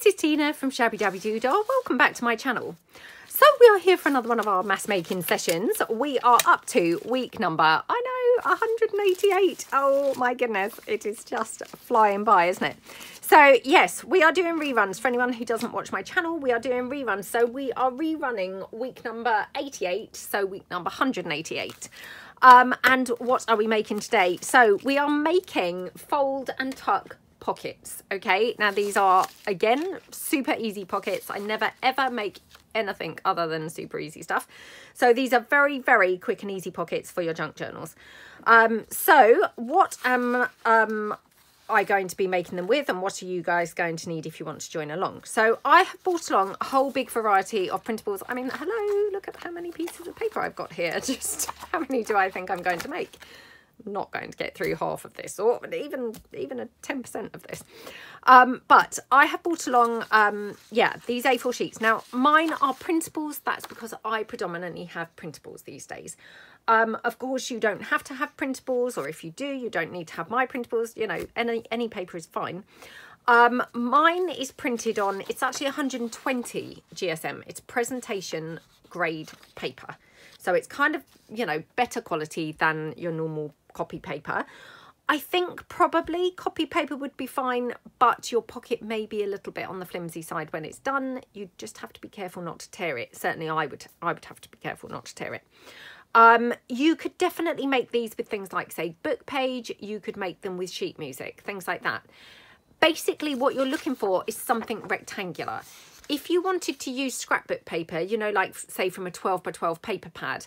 this is Tina from Shabbydabbydoodah. Welcome back to my channel. So we are here for another one of our mass making sessions. We are up to week number, I know, 188. Oh my goodness, it is just flying by, isn't it? So yes, we are doing reruns. For anyone who doesn't watch my channel, we are doing reruns. So we are rerunning week number 88, so week number 188. And what are we making today? So we are making fold and tuck pockets. Okay, now these are, again, super easy pockets. I never ever make anything other than super easy stuff. So these are very, very quick and easy pockets for your junk journals. So what am I going to be making them with, and what are you guys going to need if you want to join along? So I have brought along a whole big variety of printables. I mean, hello, look at how many pieces of paper I've got here. Just how many do I think I'm going to make? I'm not going to get through half of this, or even a 10% of this. But I have brought along, yeah, these A4 sheets. Now, mine are printables. That's because I predominantly have printables these days. Of course, you don't have to have printables, or if you do, you don't need to have my printables. You know, any paper is fine. Mine is printed on, it's actually 120 GSM. It's presentation grade paper. So it's kind of, you know, better quality than your normal copy paper. I think probably copy paper would be fine, but your pocket may be a little bit on the flimsy side when it's done. You just have to be careful not to tear it. Certainly I would have to be careful not to tear it. You could definitely make these with things like, say, book page. You could make them with sheet music, things like that. Basically what you're looking for is something rectangular. If you wanted to use scrapbook paper, you know, like say from a 12 by 12 paper pad,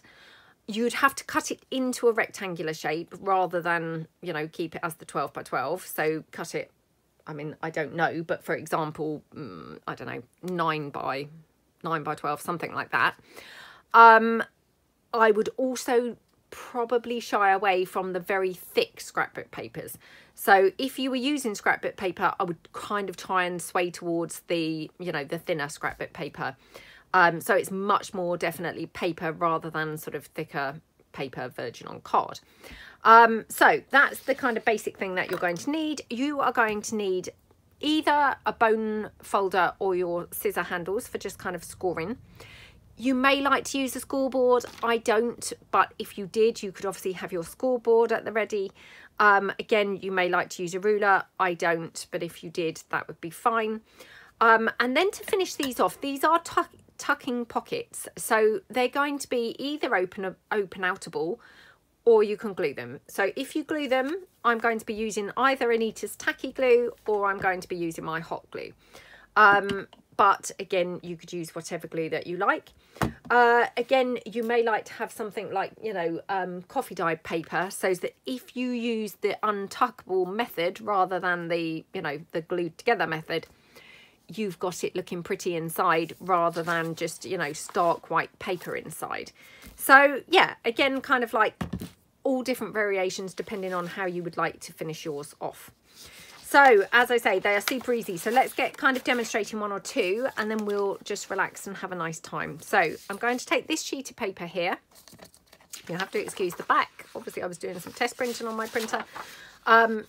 you'd have to cut it into a rectangular shape rather than, you know, keep it as the 12 by 12. So cut it, I mean, I don't know, but for example, I don't know, 9 by 12, something like that. I would also probably shy away from the very thick scrapbook papers. So if you were using scrapbook paper, I would kind of try and sway towards the, you know, the thinner scrapbook paper. So it's much more definitely paper rather than sort of thicker paper virgin on card. So that's the kind of basic thing that you're going to need. You are going to need either a bone folder or your scissor handles for just kind of scoring. You may like to use a scoreboard. I don't, but if you did, you could obviously have your scoreboard at the ready. Again, you may like to use a ruler. I don't, but if you did, that would be fine. And then to finish these off, these are tucking pockets, so they're going to be either open outable, or you can glue them. So if you glue them, I'm going to be using either Anita's tacky glue, or I'm going to be using my hot glue. But again, you could use whatever glue that you like. Again, you may like to have something like, you know, coffee dyed paper, so that if you use the untuckable method rather than the, you know, the glued together method, you've got it looking pretty inside rather than just, you know, stark white paper inside. So yeah, again, kind of like all different variations depending on how you would like to finish yours off. So as I say, they are super easy. So let's get kind of demonstrating one or two, and then we'll just relax and have a nice time. So I'm going to take this sheet of paper here. You'll have to excuse the back. Obviously I was doing some test printing on my printer.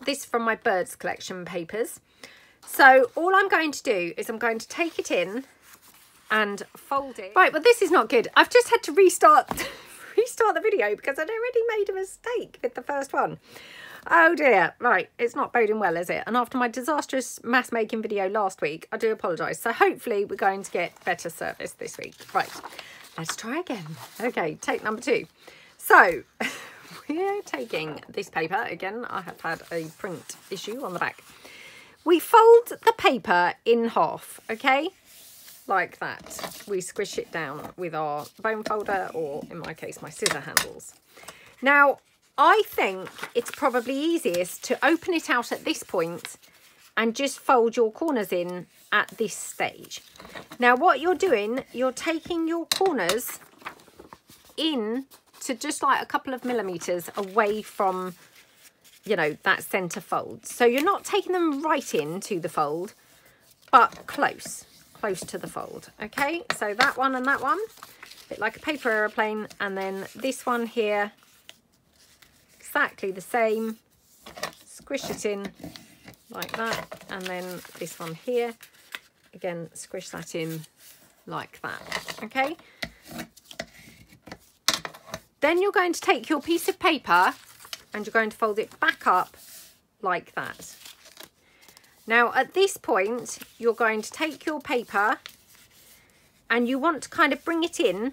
This from my birds collection papers. So all I'm going to do is I'm going to take it in and fold it. Right, well, this is not good. I've just had to restart the video because I'd already made a mistake with the first one. Oh dear. Right, it's not boding well, is it? And after my disastrous mass making video last week, I do apologise. So hopefully we're going to get better service this week. Right, let's try again. Okay, take number 2. So we're taking this paper. Again, I have had a print issue on the back. We fold the paper in half, okay? Like that. We squish it down with our bone folder, or in my case, my scissor handles. Now, I think it's probably easiest to open it out at this point and just fold your corners in at this stage. Now, what you're doing, you're taking your corners in to just like a couple of millimeters away from, you know, that center fold. So you're not taking them right into the fold, but close to the fold. Okay, so that one and that one, a bit like a paper aeroplane, and then this one here, exactly the same. Squish it in like that, and then this one here, again, squish that in like that, okay? Then you're going to take your piece of paper and you're going to fold it back up like that. Now at this point, you're going to take your paper and you want to kind of bring it in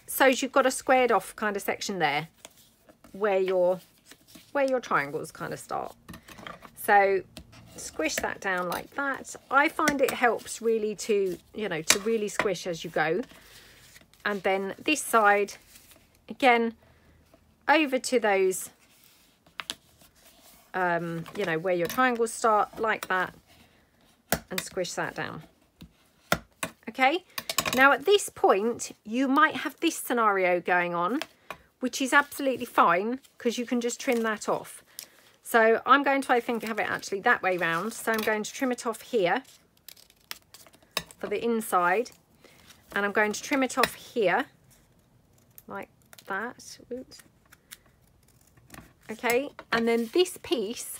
so you've got a squared off kind of section there where your triangles kind of start. So squish that down like that. I find it helps really to, you know, to really squish as you go. And then this side, again, over to those, you know, where your triangles start, like that, and squish that down. Okay, now at this point, you might have this scenario going on, which is absolutely fine because you can just trim that off. So I'm going to, I think, have it actually that way round. So I'm going to trim it off here for the inside, and I'm going to trim it off here like that. Oops. Okay, and then this piece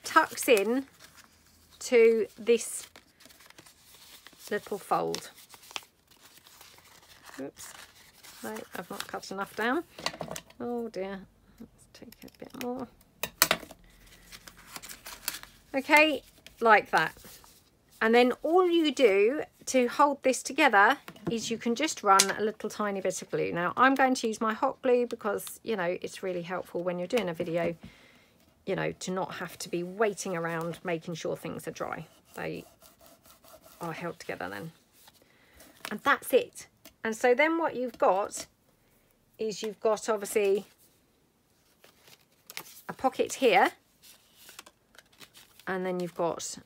tucks in to this little fold. Oops, no, I've not cut enough down. Oh dear, let's take a bit more. Okay, like that. And then all you do to hold this together is you can just run a little tiny bit of glue. Now I'm going to use my hot glue because, you know, it's really helpful when you're doing a video, you know, to not have to be waiting around making sure things are dry. They are held together then. And that's it. And so then what you've got is you've got obviously a pocket here, and then you've got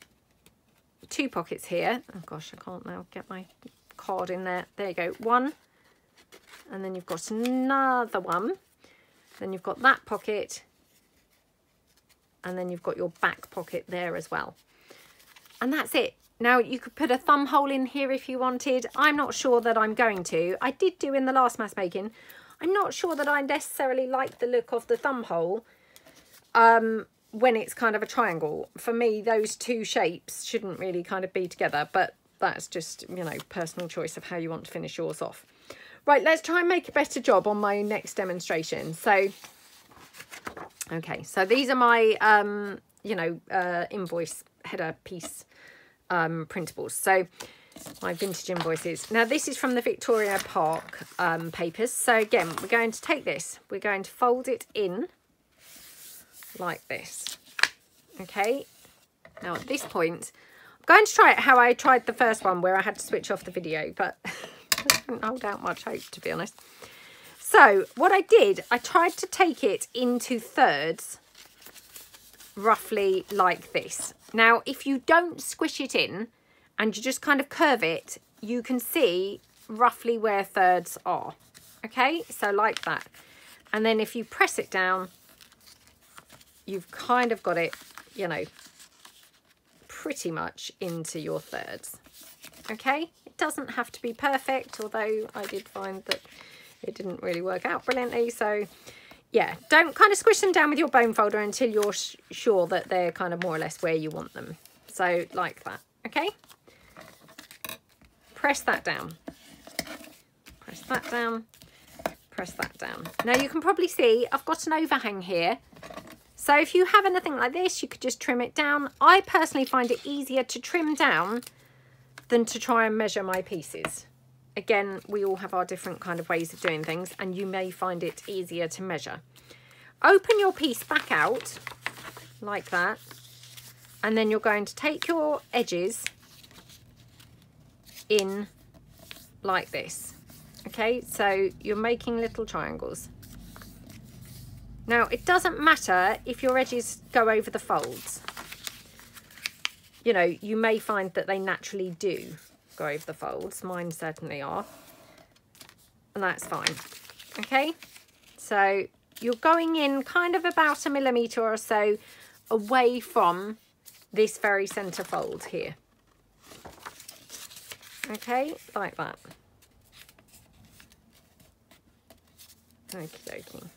two pockets here. Oh gosh, I can't now get my card in there. There you go, one, and then you've got another one. Then you've got that pocket, and then you've got your back pocket there as well. And that's it. Now you could put a thumb hole in here if you wanted. I'm not sure that I'm going to. I did do in the last mass making. I'm not sure that I necessarily like the look of the thumb hole when it's kind of a triangle. For me, those two shapes shouldn't really kind of be together, but that's just, you know, personal choice of how you want to finish yours off. Right, let's try and make a better job on my next demonstration. So, okay, so these are my, you know, invoice header piece printables. So my vintage invoices. Now this is from the Victoria Park papers. So again, we're going to take this, we're going to fold it in like this. Okay, now at this point I'm going to try it how I tried the first one where I had to switch off the video, but I didn't hold out much hope, to be honest. So what I did, I tried to take it into thirds roughly like this. Now if you don't squish it in and you just kind of curve it, you can see roughly where thirds are. Okay, so like that. And then if you press it down, you've kind of got it, you know, pretty much into your thirds. Okay, it doesn't have to be perfect, although I did find that it didn't really work out brilliantly. So yeah, don't kind of squish them down with your bone folder until you're sure that they're kind of more or less where you want them. So like that. Okay, press that down, press that down, press that down. Now you can probably see I've got an overhang here. So if you have anything like this, you could just trim it down. I personally find it easier to trim down than to try and measure my pieces. Again, we all have our different kind of ways of doing things, and you may find it easier to measure. Open your piece back out like that, and then you're going to take your edges in like this. Okay, so you're making little triangles. Now, it doesn't matter if your edges go over the folds. You know, you may find that they naturally do go over the folds. Mine certainly are. And that's fine. Okay, so you're going in kind of about 1 millimetre or so away from this very centre fold here. Okay, like that. Okie dokie.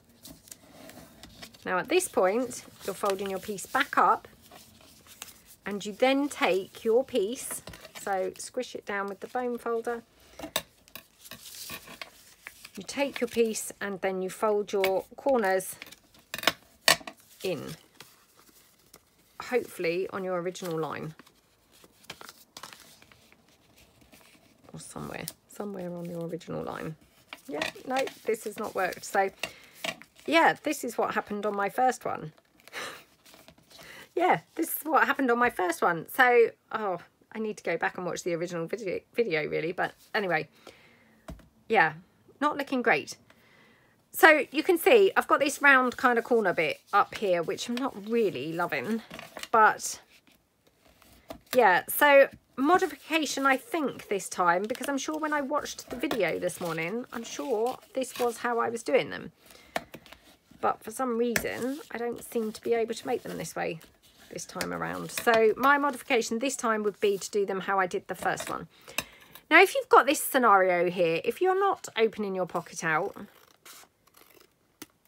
Now at this point, you're folding your piece back up, and you then take your piece So squish it down with the bone folder. You take your piece and then you fold your corners in, hopefully on your original line. Or somewhere on your original line. Yeah, no, this has not worked. So yeah, this is what happened on my first one. Yeah, this is what happened on my first one. So, oh, I need to go back and watch the original video really. But anyway, yeah, not looking great. So you can see I've got this round kind of corner bit up here, which I'm not really loving. But yeah, so modification I think this time, because I'm sure when I watched the video this morning, I'm sure this was how I was doing them. But for some reason, I don't seem to be able to make them this way this time around. So my modification this time would be to do them how I did the first one. Now, if you've got this scenario here, if you're not opening your pocket out,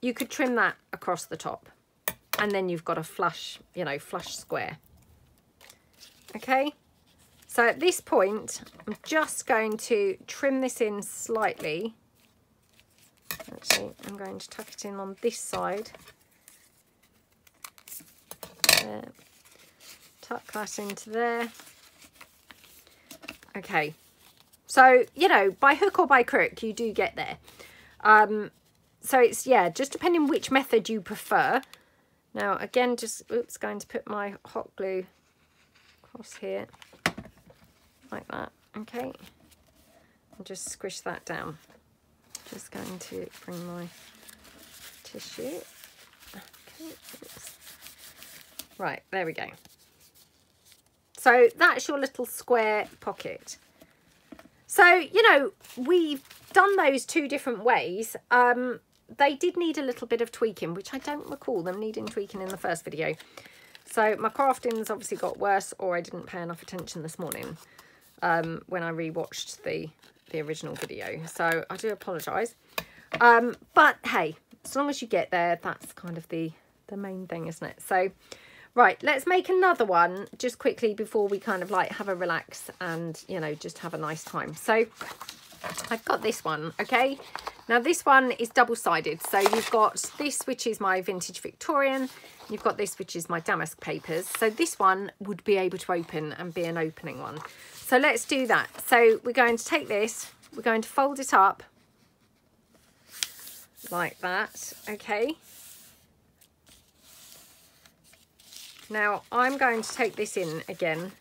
you could trim that across the top. And then you've got a flush, you know, flush square. Okay. So at this point, I'm just going to trim this in slightly. Actually, I'm going to tuck it in on this side. There. Tuck that into there. Okay. So, you know, by hook or by crook, you do get there. So it's, yeah, just depending which method you prefer. Now, again, just, oops, going to put my hot glue across here. Like that. Okay. And just squish that down. Just going to bring my tissue. Okay. Oops. Right, there we go. So that's your little square pocket. So, you know, we've done those two different ways. They did need a little bit of tweaking, which I don't recall them needing tweaking in the first video. So my crafting's obviously got worse, or I didn't pay enough attention this morning when I rewatched the original video. So I do apologise. But hey, as long as you get there, that's kind of the main thing, isn't it? So, right, let's make another one just quickly before we kind of like have a relax and, you know, just have a nice time. So I've got this one, okay? Now this one is double-sided. So you've got this, which is my vintage Victorian. You've got this, which is my damask papers. So this one would be able to open and be an opening one. So let's do that. So we're going to take this, we're going to fold it up like that, okay? Now I'm going to take this in again.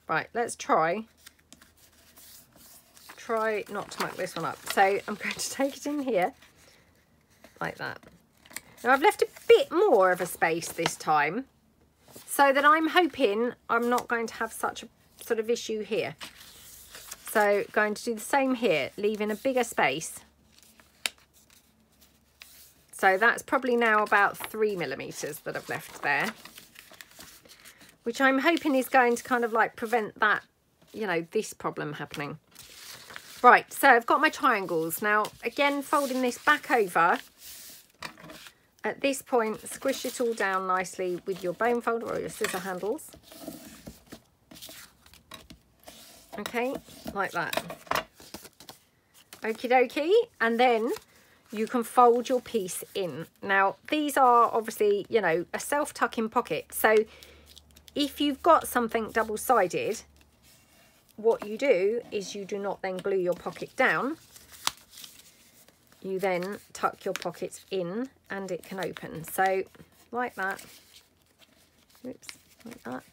Right, let's try not to muck this one up. So I'm going to take it in here like that. Now I've left a bit more of a space this time, so that I'm hoping I'm not going to have such a sort of issue here. So going to do the same here, leaving a bigger space. So that's probably now about 3mm that I've left there, which I'm hoping is going to kind of like prevent that, you know, this problem happening. Right, so I've got my triangles. Now, again, folding this back over. At this point, squish it all down nicely with your bone folder or your scissor handles. Okay, like that. Okie dokie. And then you can fold your piece in. Now, these are obviously, you know, a self-tucking pocket. So if you've got something double-sided, what you do is you do not then glue your pocket down. You then tuck your pocket in and it can open. So like that. Oops, like that.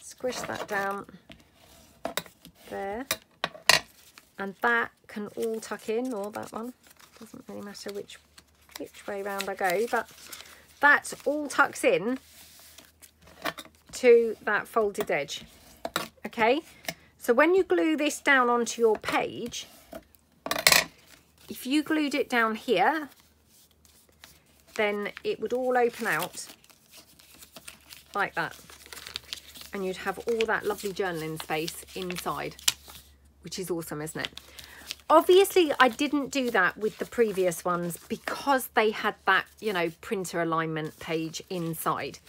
Squish that down there. And that can all tuck in, or that one. Doesn't really matter which way round I go, but that all tucks in to that folded edge. Okay, so when you glue this down onto your page, if you glued it down here, then it would all open out like that. And you'd have all that lovely journaling space inside, which is awesome, isn't it? Obviously, I didn't do that with the previous ones because they had that, you know, printer alignment page inside.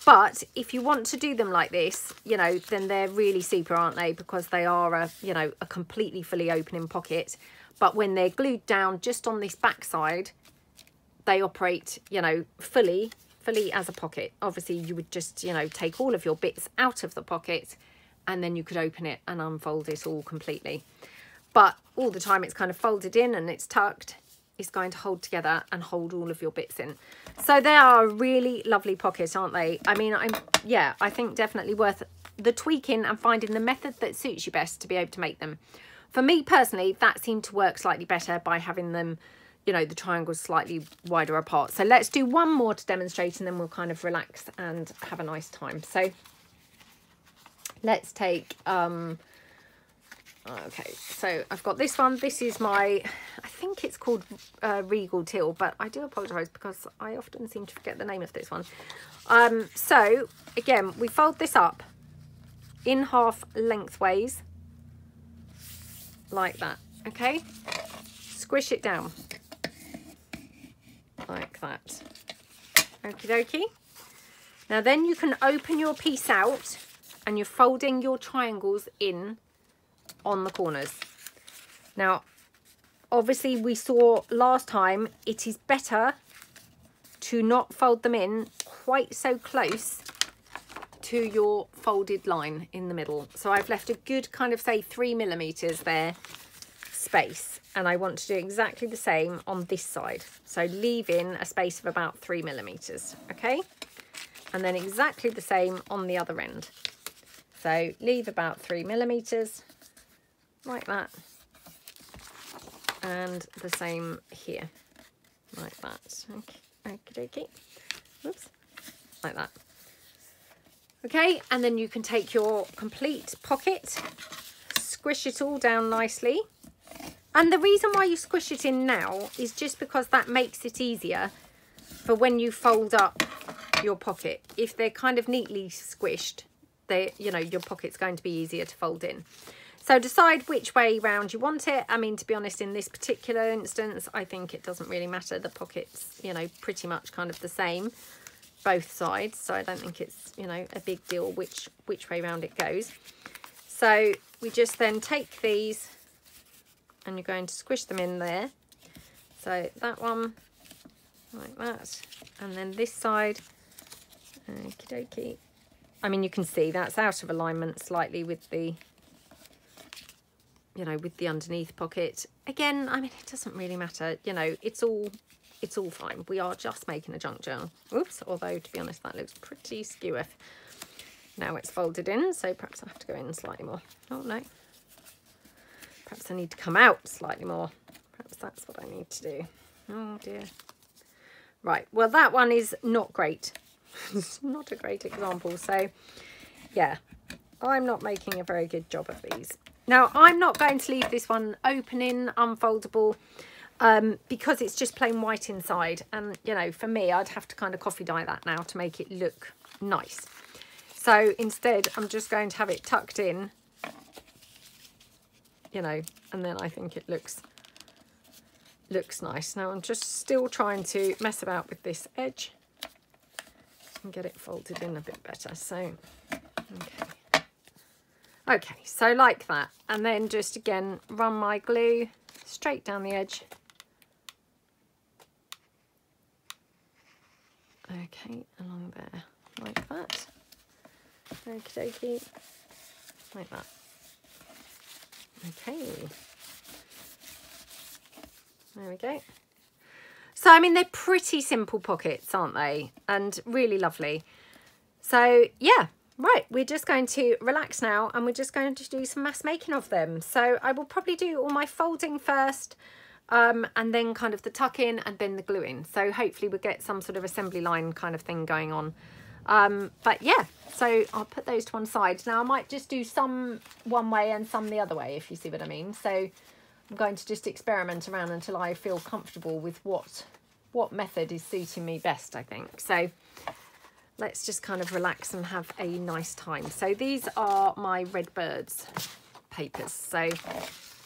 But if you want to do them like this, you know, then they're really super, aren't they? Because they are a, you know, a completely fully opening pocket. But when they're glued down just on this back side, they operate, you know, fully as a pocket. Obviously, you would just, you know, take all of your bits out of the pocket and then you could open it and unfold it all completely. But all the time it's kind of folded in and it's tucked. Is going to hold together and hold all of your bits in. So they are a really lovely pocket, aren't they? I mean, I think definitely worth the tweaking and finding the method that suits you best to be able to make them. For me personally, that seemed to work slightly better by having them, you know, the triangles slightly wider apart. So let's do one more to demonstrate and then we'll kind of relax and have a nice time. So let's take okay, so I've got this one. This is my, I think it's called Regal Teal, but I do apologise because I often seem to forget the name of this one. So again, we fold this up in half lengthways like that, okay? Squish it down like that. Okie dokie. Now then you can open your piece out and you're folding your triangles in on the corners. Now obviously we saw last time it is better to not fold them in quite so close to your folded line in the middle. So I've left a good kind of say 3 millimeters there space, and I want to do exactly the same on this side. So leave in a space of about 3 millimeters, okay? And then exactly the same on the other end. So leave about 3 millimeters like that, and the same here like that. Okay, okie whoops, like that. Okay, and then you can take your complete pocket, squish it all down nicely, and the reason why you squish it in now is just because that makes it easier for when you fold up your pocket. If they're kind of neatly squished, they, you know, your pocket's going to be easier to fold in. So decide which way round you want it. I mean, to be honest, in this particular instance, I think it doesn't really matter. The pocket's, you know, pretty much kind of the same, both sides. So I don't think it's, you know, a big deal which way round it goes. So we just then take these and you're going to squish them in there. So that one, like that. And then this side, okie dokie. I mean, you can see that's out of alignment slightly with the, you know, with the underneath pocket. Again, I mean, it doesn't really matter, you know, it's all fine. We are just making a junk journal. Oops, although to be honest, that looks pretty skew. Now it's folded in, so perhaps I have to go in slightly more. Oh no, perhaps I need to come out slightly more. Perhaps that's what I need to do. Oh dear. Right, well that one is not great. It's not a great example. So yeah, I'm not making a very good job of these. Now, I'm not going to leave this one opening, unfoldable, because it's just plain white inside. And, you know, for me, I'd have to kind of coffee dye that now to make it look nice. So instead, I'm just going to have it tucked in, you know, and then I think it looks nice. Now, I'm just still trying to mess about with this edge and get it folded in a bit better. So, okay. Okay, so like that, and then just again run my glue straight down the edge. Okay, along there, like that. Okie dokie, like that. Okay, there we go. So I mean, they're pretty simple pockets, aren't they? And really lovely. So yeah. Right, we're just going to relax now and we're just going to do some mass making of them. So I will probably do all my folding first and then kind of the tuck in and then the glue in. So hopefully we'll get some sort of assembly line kind of thing going on. But yeah, so I'll put those to one side. Now I might just do some one way and some the other way, if you see what I mean. So I'm going to just experiment around until I feel comfortable with what method is suiting me best, I think. So let's just kind of relax and have a nice time. So these are my Redbirds papers. So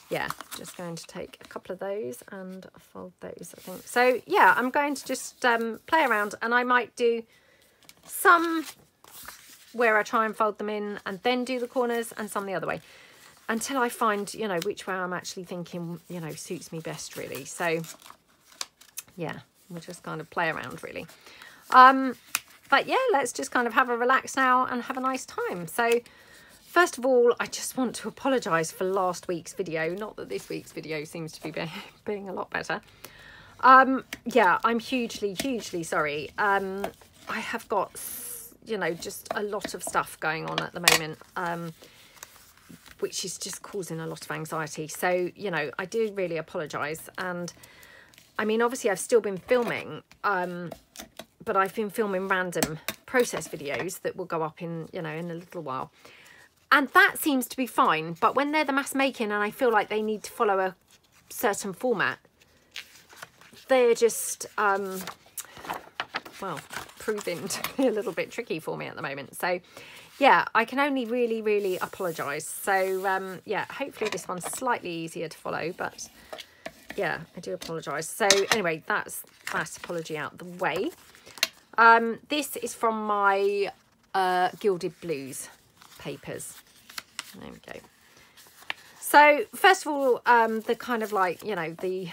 yeah, just going to take a couple of those and fold those, I think. So yeah, I'm going to just play around, and I might do some where I try and fold them in and then do the corners, and some the other way, until I find, you know, which way I'm actually thinking, you know, suits me best, really. So yeah, we'll just kind of play around, really. But yeah, let's just kind of have a relax now and have a nice time. So first of all, I just want to apologise for last week's video. Not that this week's video seems to be being a lot better. Yeah, I'm hugely sorry. I have got, you know, just a lot of stuff going on at the moment, which is just causing a lot of anxiety. So, you know, I do really apologise. And I mean, obviously I've still been filming, but I've been filming random process videos that will go up in, you know, in a little while. And that seems to be fine. But when they're the mass making and I feel like they need to follow a certain format, they're just, well, proving to be a little bit tricky for me at the moment. So yeah, I can only really apologise. So yeah, hopefully this one's slightly easier to follow, but yeah, I do apologise. So anyway, that's that apology out the way. This is from my Gilded Blues papers. There we go. So first of all, the kind of like, you know, the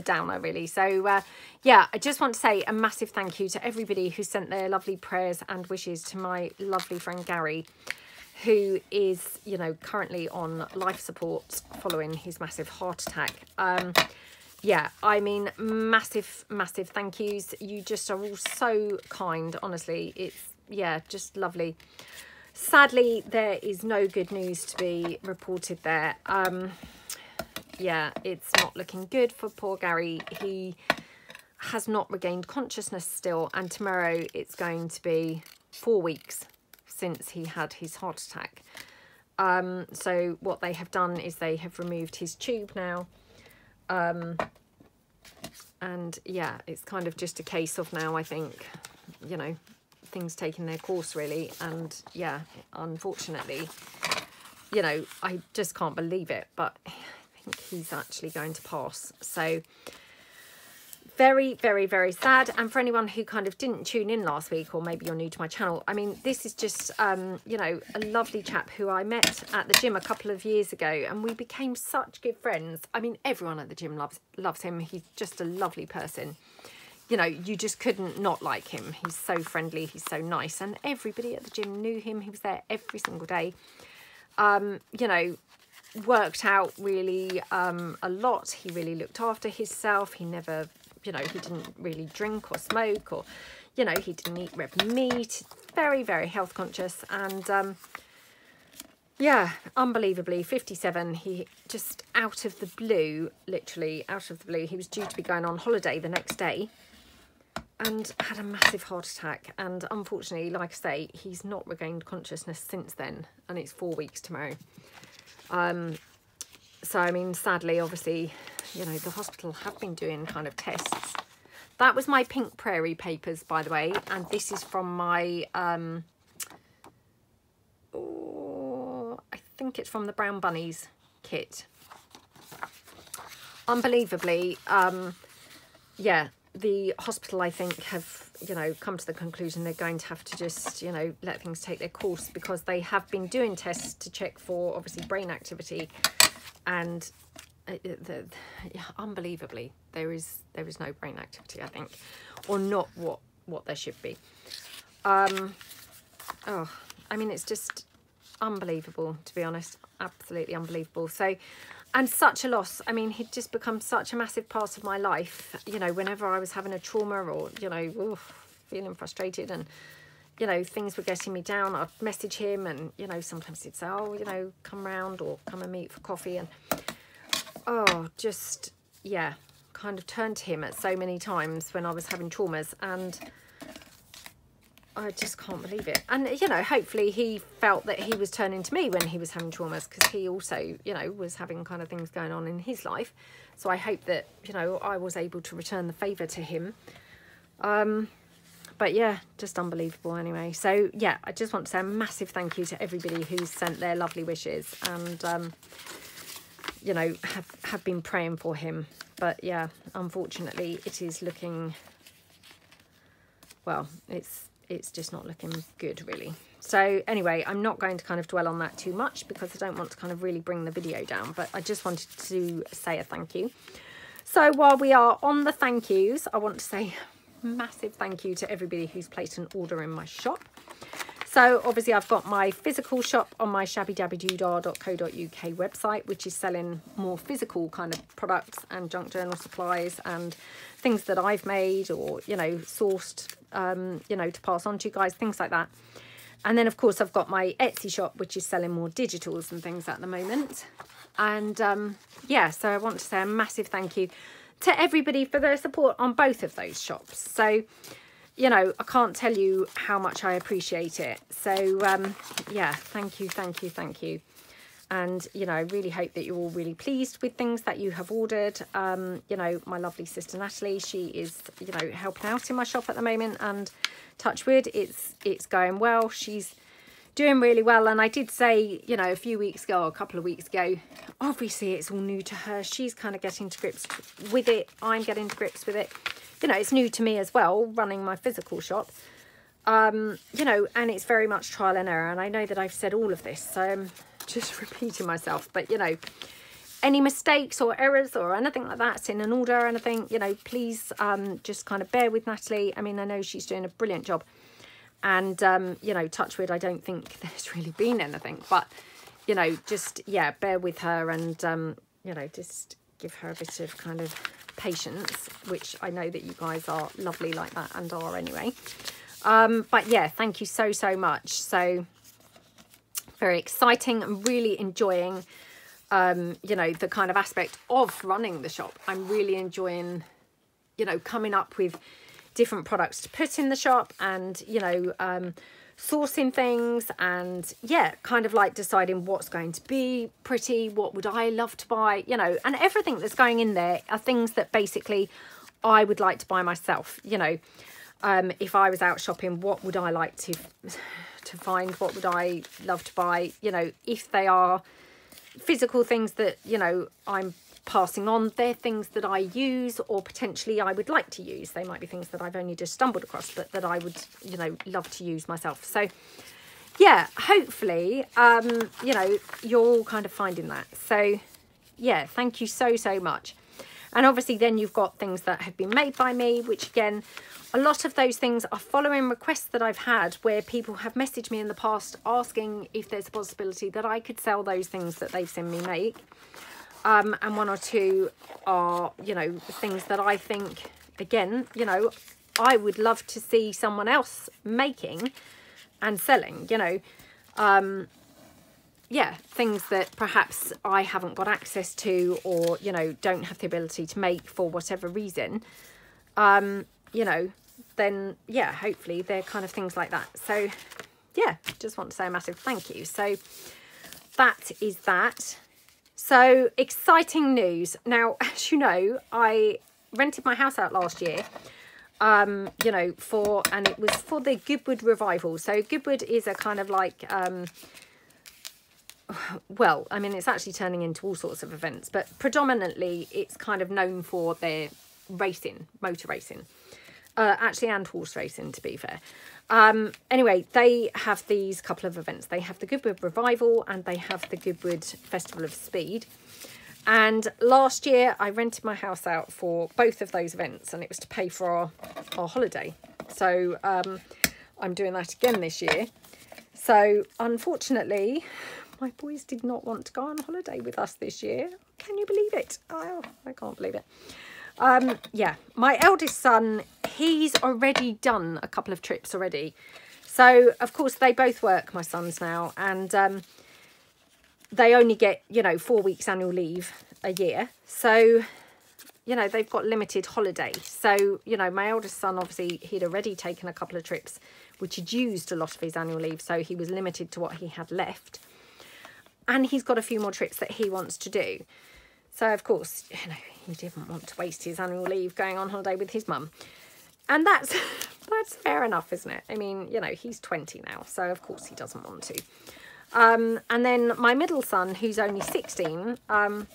downer, really. So yeah, I just want to say a massive thank you to everybody who sent their lovely prayers and wishes to my lovely friend Gary, who is, you know, currently on life support following his massive heart attack. Yeah, I mean, massive thank yous. You just are all so kind, honestly. It's, yeah, just lovely. Sadly, there is no good news to be reported there. Yeah, it's not looking good for poor Gary. He has not regained consciousness still, and tomorrow it's going to be 4 weeks since he had his heart attack. So what they have done is they have removed his tube now. And yeah, it's kind of just a case of now, I think, you know, things taking their course, really. And yeah, unfortunately, you know, I just can't believe it, but I think he's actually going to pass. So very sad. And for anyone who kind of didn't tune in last week, or maybe you're new to my channel, I mean, this is just you know, a lovely chap who I met at the gym a couple of years ago, and we became such good friends. I mean, everyone at the gym loves him. He's just a lovely person. You know, you just couldn't not like him. He's so friendly, he's so nice, and everybody at the gym knew him. He was there every single day. You know, worked out really a lot. He really looked after himself. He never, you know, he didn't really drink or smoke, or, you know, he didn't eat red meat. Very health conscious. And yeah, unbelievably, 57, he just out of the blue, literally out of the blue, he was due to be going on holiday the next day and had a massive heart attack. And unfortunately, like I say, he's not regained consciousness since then, and it's 4 weeks tomorrow. So I mean, sadly, obviously, you know, the hospital have been doing kind of tests. That was my Pink Prairie papers, by the way, and this is from my I think it's from the Brown Bunnies kit. Unbelievably, yeah, the hospital, I think, have, you know, come to the conclusion they're going to have to just, you know, let things take their course, because they have been doing tests to check for, obviously, brain activity, and yeah, unbelievably, there is no brain activity, I think, or not what there should be. Oh, I mean, it's just unbelievable, to be honest, absolutely unbelievable. So, and such a loss. I mean, he'd just become such a massive part of my life. You know, whenever I was having a trauma, or, you know, feeling frustrated, and, you know, things were getting me down, I'd message him, and, you know, sometimes he'd say, oh, you know, come round, or come and meet for coffee. And oh, just, yeah, kind of turned to him at so many times when I was having traumas, and I just can't believe it. And, you know, hopefully he felt that he was turning to me when he was having traumas, because he also, you know, was having kind of things going on in his life. So I hope that, you know, I was able to return the favour to him. But yeah, just unbelievable anyway. So yeah, I just want to say a massive thank you to everybody who's sent their lovely wishes, and you know, have been praying for him. But yeah, unfortunately, it is looking, well, it's it's just not looking good really. So anyway, I'm not going to kind of dwell on that too much because I don't want to kind of really bring the video down, but I just wanted to say a thank you. So while we are on the thank yous, I want to say massive thank you to everybody who's placed an order in my shop. So obviously I've got my physical shop on my shabbydabbydoodah.co.uk website, which is selling more physical kind of products and junk journal supplies and things that I've made or, you know, sourced, you know, to pass on to you guys, things like that. And then of course I've got my Etsy shop, which is selling more digitals and things at the moment. And yeah, so I want to say a massive thank you to everybody for their support on both of those shops. So, you know, I can't tell you how much I appreciate it. So yeah, thank you, thank you, thank you. And, you know, I really hope that you're all really pleased with things that you have ordered. You know, my lovely sister Natalie, she is, you know, helping out in my shop at the moment, and touch wood, it's going well. She's doing really well. And I did say, you know, a few weeks ago, a couple of weeks ago, obviously it's all new to her. She's kind of getting to grips with it. I'm getting to grips with it. You know, it's new to me as well, running my physical shop. You know, and it's very much trial and error. And I know that I've said all of this, so I'm just repeating myself. But, you know, any mistakes or errors or anything like that in an order or anything, you know, please just kind of bear with Natalie. I mean, I know she's doing a brilliant job. And, you know, touch wood, I don't think there's really been anything. But, you know, just, yeah, bear with her and, you know, just give her a bit of kind of patience, which I know that you guys are lovely like that and are anyway. But yeah, thank you so, so much. So very exciting. I'm really enjoying, you know, the kind of aspect of running the shop. I'm really enjoying, you know, coming up with different products to put in the shop and, you know, sourcing things and, yeah, kind of like deciding what's going to be pretty, what would I love to buy, you know, and everything that's going in there are things that basically I would like to buy myself, you know. If I was out shopping, what would I like to find? What would I love to buy? You know, if they are physical things that, you know, I'm passing on, they're things that I use or potentially I would like to use. They might be things that I've only just stumbled across, but that I would, you know, love to use myself. So, yeah, hopefully, you know, you're all kind of finding that. So, yeah, thank you so, so much. And obviously then you've got things that have been made by me, which again, a lot of those things are following requests that I've had where people have messaged me in the past asking if there's a possibility that I could sell those things that they've seen me make. And one or two are, you know, things that I think, again, you know, I would love to see someone else making and selling, you know. Yeah, things that perhaps I haven't got access to or, you know, don't have the ability to make for whatever reason, you know, then, yeah, hopefully they're kind of things like that. So, yeah, just want to say a massive thank you. So that is that. So exciting news. Now, as you know, I rented my house out last year, you know, and it was for the Goodwood revival. So Goodwood is a kind of like, well, I mean, it's actually turning into all sorts of events, but predominantly it's kind of known for their racing, motor racing, actually, and horse racing, to be fair. Anyway, they have these couple of events. They have the Goodwood Revival and they have the Goodwood Festival of Speed. And last year I rented my house out for both of those events, and it was to pay for our holiday. So I'm doing that again this year. So unfortunately, my boys did not want to go on holiday with us this year. Can you believe it? Oh, I can't believe it. Yeah, my eldest son, he's already done a couple of trips already. So, of course, they both work, my sons now, and they only get, you know, 4 weeks annual leave a year. So, you know, they've got limited holiday. So, you know, my eldest son, obviously, he'd already taken a couple of trips, which he'd used a lot of his annual leave. So he was limited to what he had left. And he's got a few more trips that he wants to do. So, of course, you know, he didn't want to waste his annual leave going on holiday with his mum. And that's fair enough, isn't it? I mean, you know, he's 20 now, so of course he doesn't want to. And then my middle son, who's only 16, and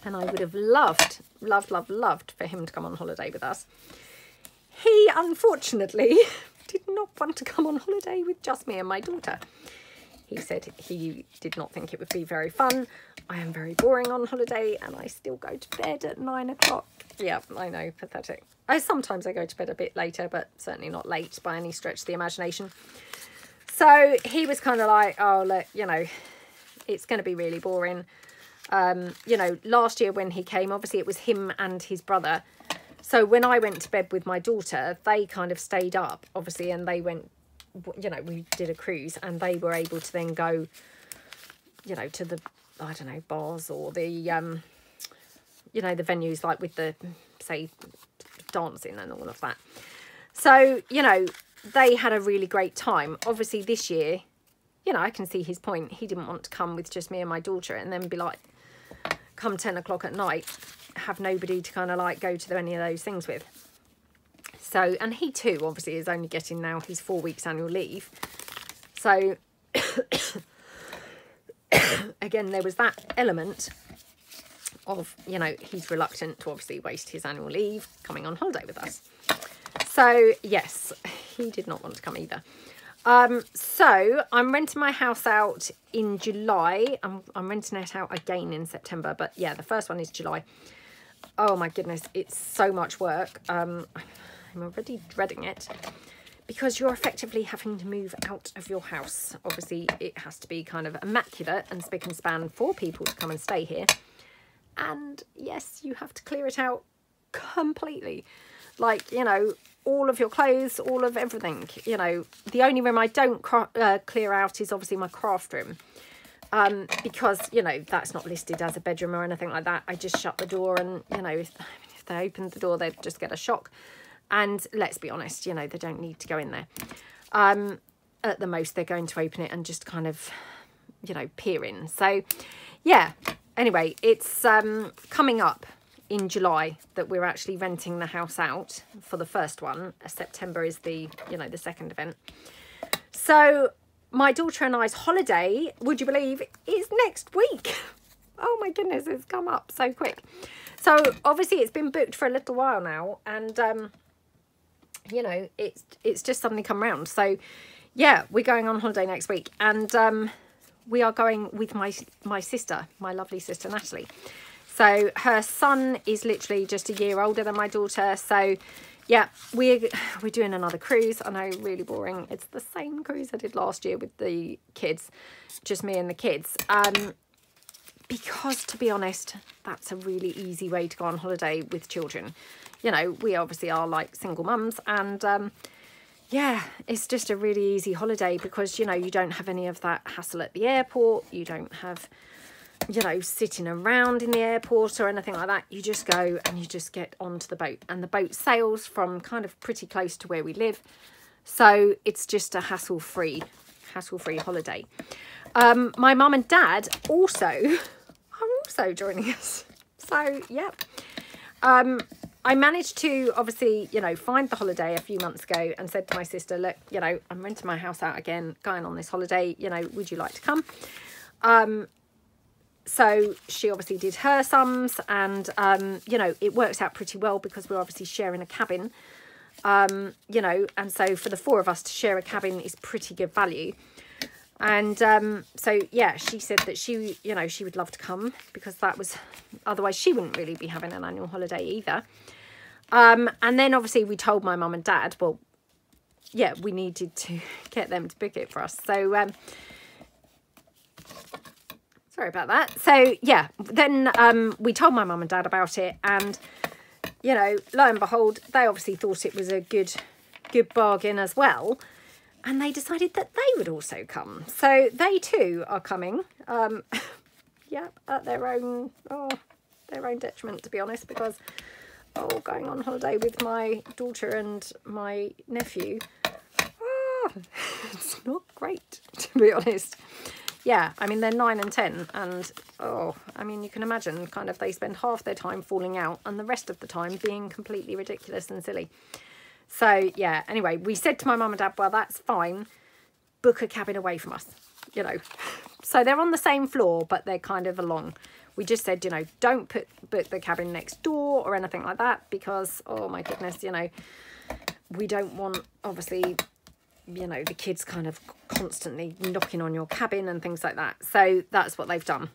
I would have loved for him to come on holiday with us. He, unfortunately, did not want to come on holiday with just me and my daughter. He said he did not think it would be very fun. I am very boring on holiday and I still go to bed at 9 o'clock. Yeah, I know, pathetic. Sometimes I go to bed a bit later, but certainly not late by any stretch of the imagination. So he was kind of like, oh, look, you know, it's going to be really boring. You know, last year when he came, obviously it was him and his brother. So when I went to bed with my daughter, they kind of stayed up, obviously, and they went, you know, we did a cruise and they were able to then go, you know, to the, I don't know, bars or the, you know, the venues like with the, say, dancing and all of that. So, you know, they had a really great time. Obviously this year, you know, I can see his point. He didn't want to come with just me and my daughter and then be like, come 10 o'clock at night, have nobody to kind of like go to any of those things with. So, and he too obviously is only getting now his 4 weeks annual leave. So again, there was that element of, you know, he's reluctant to obviously waste his annual leave coming on holiday with us. So yes, he did not want to come either. So I'm renting my house out in July. I'm renting it out again in September, but yeah, the first one is July. Oh my goodness, it's so much work. I'm already dreading it because you're effectively having to move out of your house. Obviously, it has to be kind of immaculate and spick and span for people to come and stay here. And yes, you have to clear it out completely. Like, you know, all of your clothes, all of everything. You know, the only room I don't clear out is obviously my craft room. Because, you know, that's not listed as a bedroom or anything like that. I just shut the door and, you know, if they opened the door, they'd just get a shock. And let's be honest, you know, they don't need to go in there. At the most, they're going to open it and just kind of, you know, peer in. So, yeah. Anyway, it's coming up in July that we're actually renting the house out for the first one. September is the, you know, the second event. So my daughter and I's holiday, would you believe, is next week. Oh my goodness, it's come up so quick. So obviously it's been booked for a little while now, and you know, it's just suddenly come round. So yeah, we're going on holiday next week, and we are going with my sister, my lovely sister Natalie. So her son is literally just a year older than my daughter. So yeah, we're doing another cruise. I know, really boring. It's the same cruise I did last year with the kids, just me and the kids. Because to be honest, that's a really easy way to go on holiday with children. You know, we obviously are like single mums, and yeah, it's just a really easy holiday because, you know, you don't have any of that hassle at the airport. You don't have, you know, sitting around in the airport or anything like that. You just go and you just get onto the boat, and the boat sails from kind of pretty close to where we live. So it's just a hassle-free holiday. My mum and dad also are also joining us. So, yeah. I managed to obviously, you know, find the holiday a few months ago and said to my sister, look, you know, I'm renting my house out again, going on this holiday, you know, would you like to come? So she obviously did her sums, and, you know, it works out pretty well because we're obviously sharing a cabin, you know, and so for the four of us to share a cabin is pretty good value. And so, yeah, she said that she, you know, she would love to come because that was, otherwise she wouldn't really be having an annual holiday either. And then obviously we told my mum and dad, well, yeah, we needed to get them to book it for us. So, sorry about that. So, yeah, then we told my mum and dad about it, and, you know, lo and behold, they obviously thought it was a good bargain as well. And they decided that they would also come. So they too are coming. Yeah, at their own detriment, to be honest, because, oh, going on holiday with my daughter and my nephew, it's not great, to be honest. Yeah, I mean, they're 9 and 10, and, oh, I mean, you can imagine, kind of, they spend half their time falling out and the rest of the time being completely ridiculous and silly. So, yeah, anyway, we said to my mum and dad, well, that's fine. Book a cabin away from us, you know. So they're on the same floor, but they're kind of along. We just said, you know, don't book the cabin next door or anything like that because, oh, my goodness, you know, we don't want, obviously, you know, the kids kind of constantly knocking on your cabin and things like that. So that's what they've done.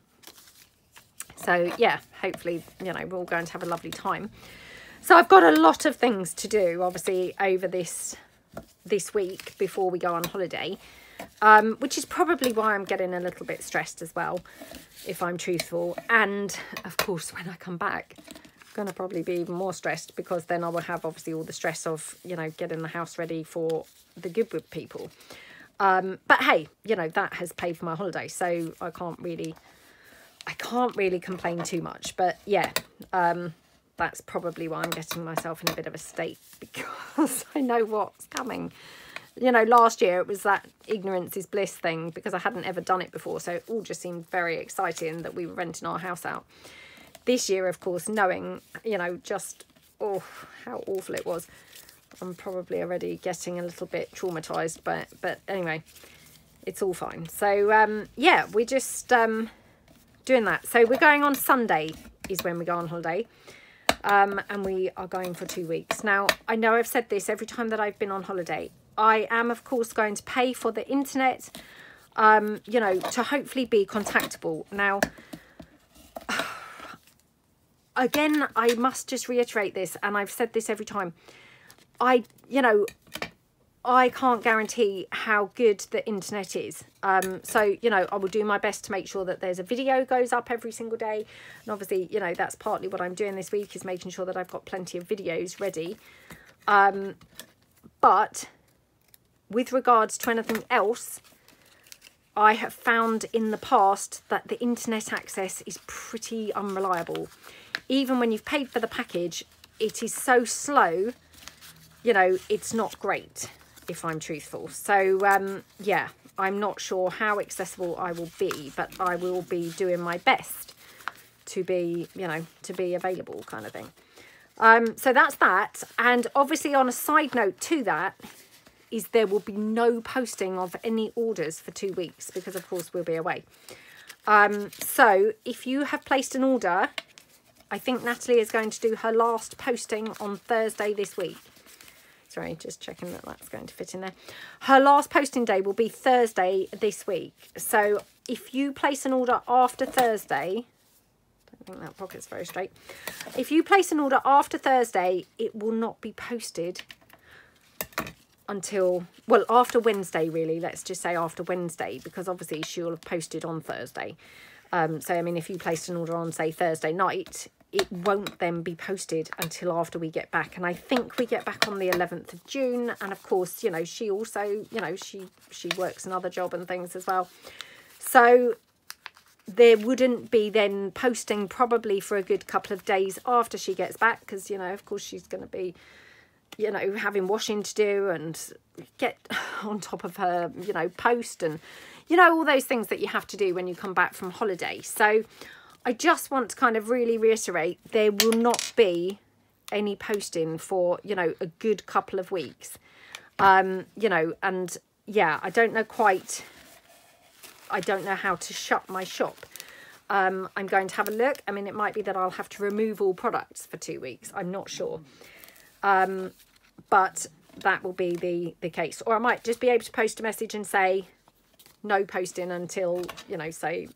So yeah, hopefully, you know, we're all going to have a lovely time. So I've got a lot of things to do, obviously, over this week before we go on holiday, which is probably why I'm getting a little bit stressed as well, if I'm truthful. And of course, when I come back, I'm going to probably be even more stressed, because then I will have obviously all the stress of, you know, getting the house ready for the Goodwood people. But hey, you know, that has paid for my holiday, so I can't really complain too much. But yeah, that's probably why I'm getting myself in a bit of a state, because I know what's coming. You know, last year it was that ignorance is bliss thing, because I hadn't ever done it before. So it all just seemed very exciting that we were renting our house out. This year, of course, knowing, you know, just, oh, how awful it was. I'm probably already getting a little bit traumatized, but anyway, it's all fine. So, yeah, we're just doing that. So we're going on Sunday is when we go on holiday. And we are going for 2 weeks. Now, I know I've said this every time that I've been on holiday. I am, of course, going to pay for the internet, you know, to hopefully be contactable. Now, again, I must just reiterate this, and I've said this every time. You know, I can't guarantee how good the internet is. So, you know, I will do my best to make sure that there's a video goes up every single day. And obviously, you know, that's partly what I'm doing this week, is making sure that I've got plenty of videos ready. But with regards to anything else, I have found in the past that the internet access is pretty unreliable. Even when you've paid for the package, it is so slow, you know, it's not great, if I'm truthful. So, yeah, I'm not sure how accessible I will be, but I will be doing my best to be, you know, to be available, kind of thing. So that's that. And obviously, on a side note to that, is there will be no posting of any orders for 2 weeks, because of course we'll be away. So if you have placed an order, I think Natalie is going to do her last posting on Thursday this week. Sorry, just checking that that's going to fit in there. Her last posting day will be Thursday this week. So if you place an order after Thursday, I don't think that pocket's very straight. If you place an order after Thursday, it will not be posted until, well, after Wednesday, really. Let's just say after Wednesday, because obviously she'll have posted on Thursday. So, I mean, if you placed an order on, say, Thursday night, it won't then be posted until after we get back. And I think we get back on the 11th of June. And of course, you know, she also, you know, she works another job and things as well. So there wouldn't be then posting probably for a good couple of days after she gets back, because, you know, of course she's going to be, you know, having washing to do and get on top of her, you know, post and, you know, all those things that you have to do when you come back from holiday. So I just want to kind of really reiterate, there will not be any posting for, you know, a good couple of weeks. You know, and yeah, I don't know how to shut my shop. I'm going to have a look. I mean, it might be that I'll have to remove all products for 2 weeks. I'm not sure. But that will be the case. Or I might just be able to post a message and say no posting until, you know, say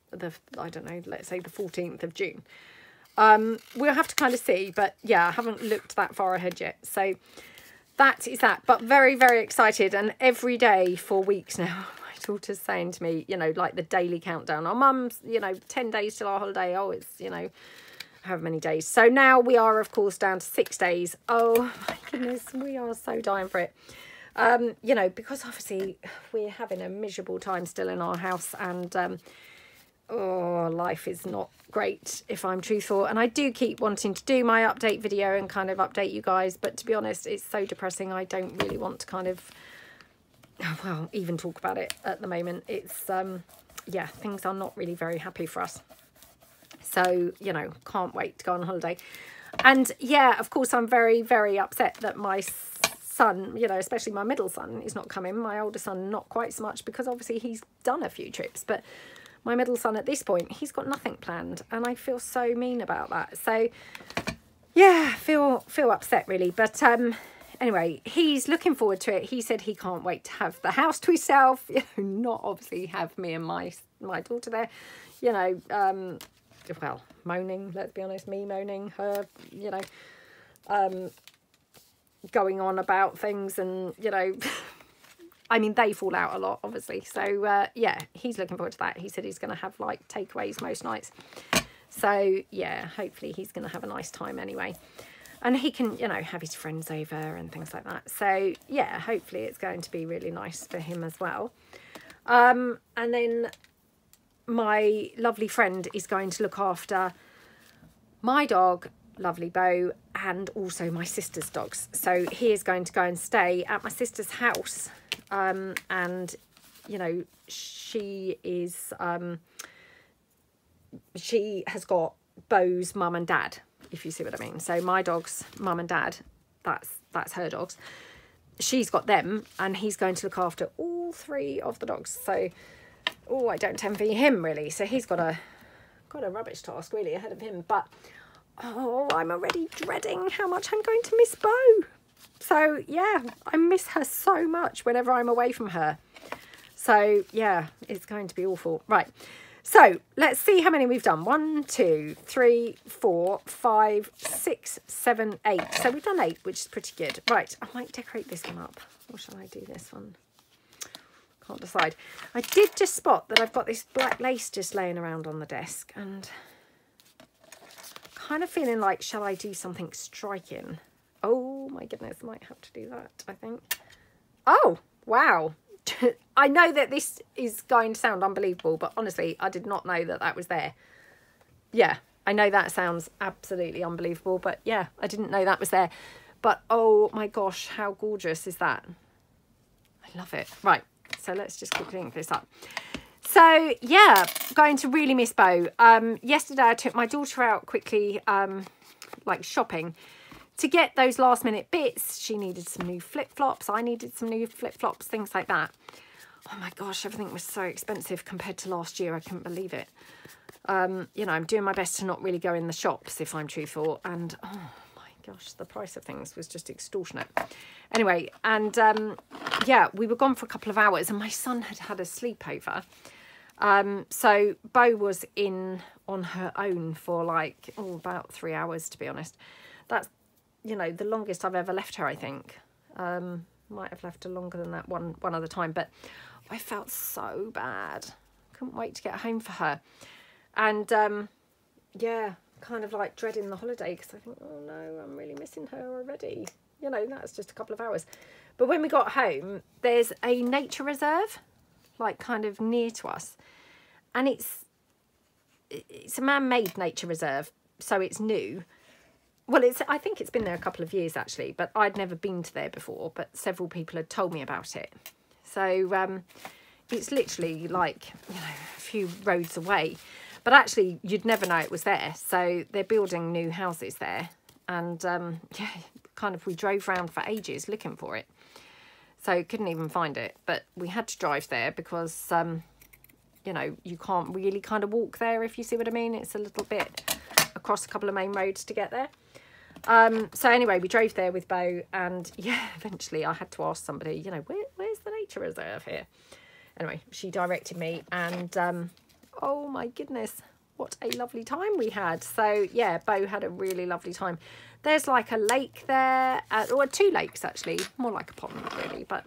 I don't know, let's say the 14th of June. We'll have to kind of see, but yeah, I haven't looked that far ahead yet. So that is that, but very, very excited. And every day for weeks now, my daughter's saying to me, you know, like the daily countdown. Our mum's, you know, 10 days till our holiday. Oh, it's, you know, however many days. So now we are, of course, down to 6 days. Oh my goodness, we are so dying for it. You know, because obviously we're having a miserable time still in our house, and oh, life is not great, if I'm truthful. And I do keep wanting to do my update video and kind of update you guys, but to be honest, it's so depressing. I don't really want to kind of, well, even talk about it at the moment. It's yeah, things are not really very happy for us. So, you know, can't wait to go on holiday. And yeah, of course, I'm very, very upset that my son, you know, especially my middle son, is not coming. My older son, not quite so much, because obviously he's done a few trips. But my middle son at this point, he's got nothing planned. And I feel so mean about that. So, yeah, feel upset, really. But anyway, he's looking forward to it. He said he can't wait to have the house to himself, you know, not obviously have me and my daughter there, you know, well, moaning, let's be honest, me moaning, her, you know, going on about things, and, you know, I mean, they fall out a lot, obviously. So, yeah, he's looking forward to that. He said he's going to have, like, takeaways most nights. So, yeah, hopefully he's going to have a nice time anyway. And he can, you know, have his friends over and things like that. So, yeah, hopefully it's going to be really nice for him as well. And then my lovely friend is going to look after my dog, lovely Bo, and also my sister's dogs. So he is going to go and stay at my sister's house. And, you know, she is, she has got Bo's mum and dad, if you see what I mean. So my dog's mum and dad, that's her dogs. She's got them, and he's going to look after all 3 of the dogs. So, oh, I don't envy him really. So he's got a rubbish task really ahead of him. But oh, I'm already dreading how much I'm going to miss Bo. So yeah, I miss her so much whenever I'm away from her. So yeah, it's going to be awful. Right. So let's see how many we've done. 1, 2, 3, 4, 5, 6, 7, 8. So we've done 8, which is pretty good. Right, I might decorate this one up. Or shall I do this one? Can't decide. I did just spot that I've got this black lace just laying around on the desk, and kind of feeling like, shall I do something striking? Oh my goodness, I might have to do that, I think. Oh, wow. I know that this is going to sound unbelievable, but honestly, I did not know that that was there. Yeah, I know that sounds absolutely unbelievable, but yeah, I didn't know that was there. But oh my gosh, how gorgeous is that? I love it. Right, so let's just quickly link this up. So yeah, going to really miss Bo. Yesterday I took my daughter out quickly, like shopping, to get those last minute bits. She needed some new flip-flops. I needed some new flip-flops, things like that. Oh my gosh, everything was so expensive compared to last year. I couldn't believe it. You know, I'm doing my best to not really go in the shops, if I'm truthful. And oh my gosh, the price of things was just extortionate. Anyway, and yeah, we were gone for a couple of hours, and my son had had a sleepover. So Bo was in on her own for like, oh, about 3 hours, to be honest. That's, you know, the longest I've ever left her, I think. Might have left her longer than that one other time, but I felt so bad. Couldn't wait to get home for her. And yeah, kind of like dreading the holiday, because I think, oh no, I'm really missing her already. You know, that's just a couple of hours. But when we got home, there's a nature reserve, like kind of near to us. And it's a man-made nature reserve, so it's new. Well, I think it's been there a couple of years, actually, but I'd never been to there before, but several people had told me about it. So it's literally like, you know, a few roads away. But actually, you'd never know it was there. So they're building new houses there. And, yeah, kind of we drove around for ages looking for it. So couldn't even find it. But we had to drive there because, you know, you can't really kind of walk there, if you see what I mean. It's a little bit across a couple of main roads to get there. So anyway, we drove there with Bo, and yeah, eventually I had to ask somebody, you know, where's the nature reserve here? Anyway, she directed me, and oh my goodness, what a lovely time we had. So yeah, Bo had a really lovely time. There's like a lake there, or 2 lakes actually, more like a pond really, but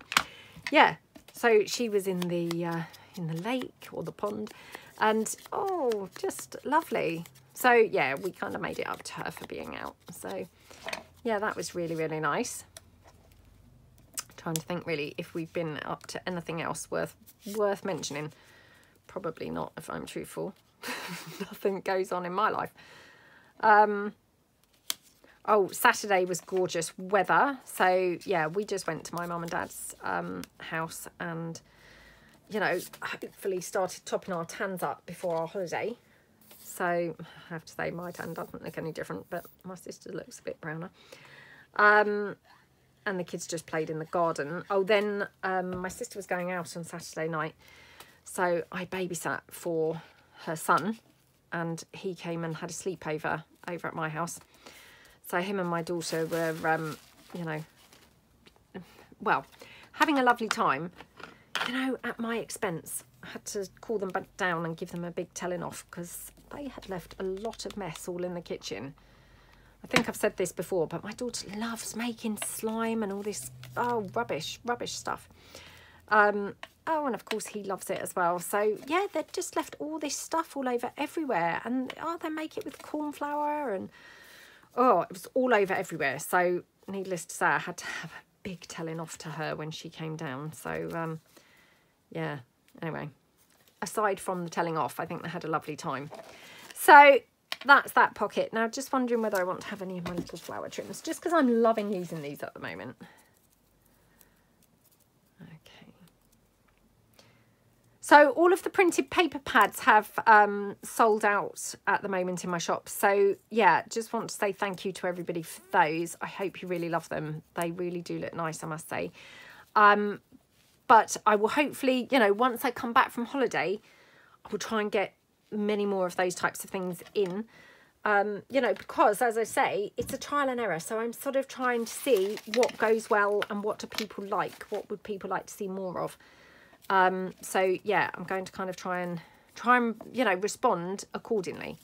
yeah. So she was in the lake or the pond, and oh, just lovely. So yeah, we kind of made it up to her for being out. So yeah, that was really, really nice. Trying to think really if we've been up to anything else worth mentioning. Probably not, if I'm truthful. Nothing goes on in my life. Oh, Saturday was gorgeous weather. So yeah, we just went to my mum and dad's house, and you know, hopefully started topping our tans up before our holiday. So I have to say my tan doesn't look any different, but my sister looks a bit browner. And the kids just played in the garden. Oh, then my sister was going out on Saturday night, so I babysat for her son, and he came and had a sleepover over at my house. So him and my daughter were, you know, well, having a lovely time, you know, at my expense. I had to call them back down and give them a big telling off because they had left a lot of mess all in the kitchen. I think I've said this before, but my daughter loves making slime and all this, oh, rubbish stuff. Oh, and of course he loves it as well. So yeah, they'd just left all this stuff all over everywhere. And oh, they make it with corn flour and oh, it was all over everywhere. So needless to say, I had to have a big telling off to her when she came down. So yeah, anyway, aside from the telling off, I think they had a lovely time. So that's that pocket. Now, just wondering whether I want to have any of my little flower trims, just because I'm loving using these at the moment. Okay. So all of the printed paper pads have sold out at the moment in my shop. So yeah, just want to say thank you to everybody for those. I hope you really love them. They really do look nice, I must say. But I will hopefully, you know, once I come back from holiday, I will try and get many more of those types of things in. You know, because as I say, it's a trial and error. So I'm sort of trying to see what goes well and what do people like? What would people like to see more of? So yeah, I'm going to kind of try and, you know, respond accordingly.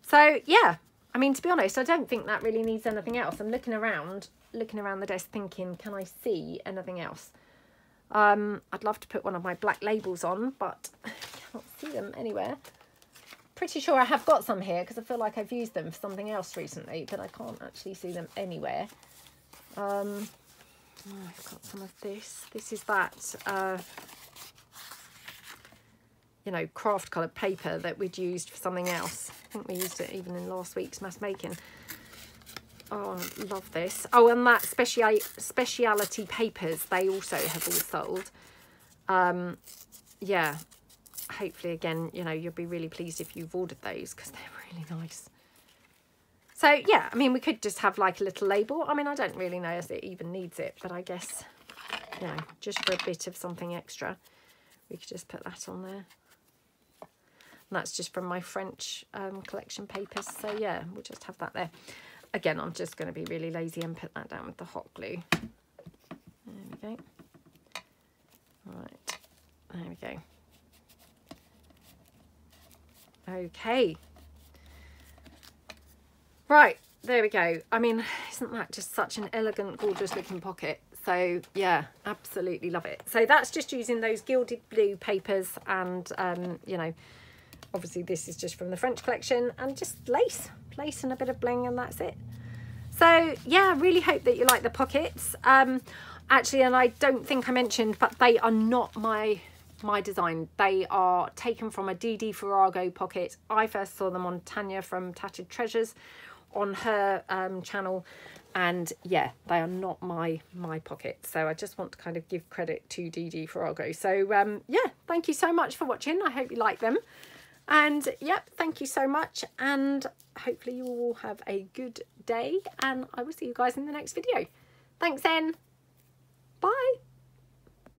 So yeah, I mean, to be honest, I don't think that really needs anything else. I'm looking around the desk thinking, can I see anything else? I'd love to put one of my black labels on, but I can't see them anywhere. Pretty sure I have got some here because I feel like I've used them for something else recently, but I can't actually see them anywhere. Oh, I've got some of this. This is that, you know, craft coloured paper that we'd used for something else. I think we used it even in last week's mass making. Oh, I love this. Oh, and that speciality papers, they also have all sold. Yeah, hopefully, again, you know, you'll be really pleased if you've ordered those because they're really nice. So, yeah, I mean, we could just have like a little label. I mean, I don't really know if it even needs it, but I guess, you know, just for a bit of something extra, we could just put that on there. And that's just from my French collection papers. So, yeah, we'll just have that there. Again, I'm just going to be really lazy and put that down with the hot glue. There we go. Right, there we go. Okay. Right, there we go. I mean, isn't that just such an elegant, gorgeous looking pocket? So, yeah, absolutely love it. So that's just using those gilded blue papers and, you know, obviously this is just from the French collection and just lace and a bit of bling and that's it. So, yeah, I really hope that you like the pockets. Actually, and I don't think I mentioned, but they are not my design. They are taken from a Dee Dee Farago pocket. I first saw them on Tanya from Tattered Treasures on her channel, and yeah, they are not my pocket. So I just want to kind of give credit to Dee Dee Farago. So yeah, thank you so much for watching. I hope you like them, and yep, thank you so much, and hopefully you all have a good day, and I will see you guys in the next video. Thanks then. Bye.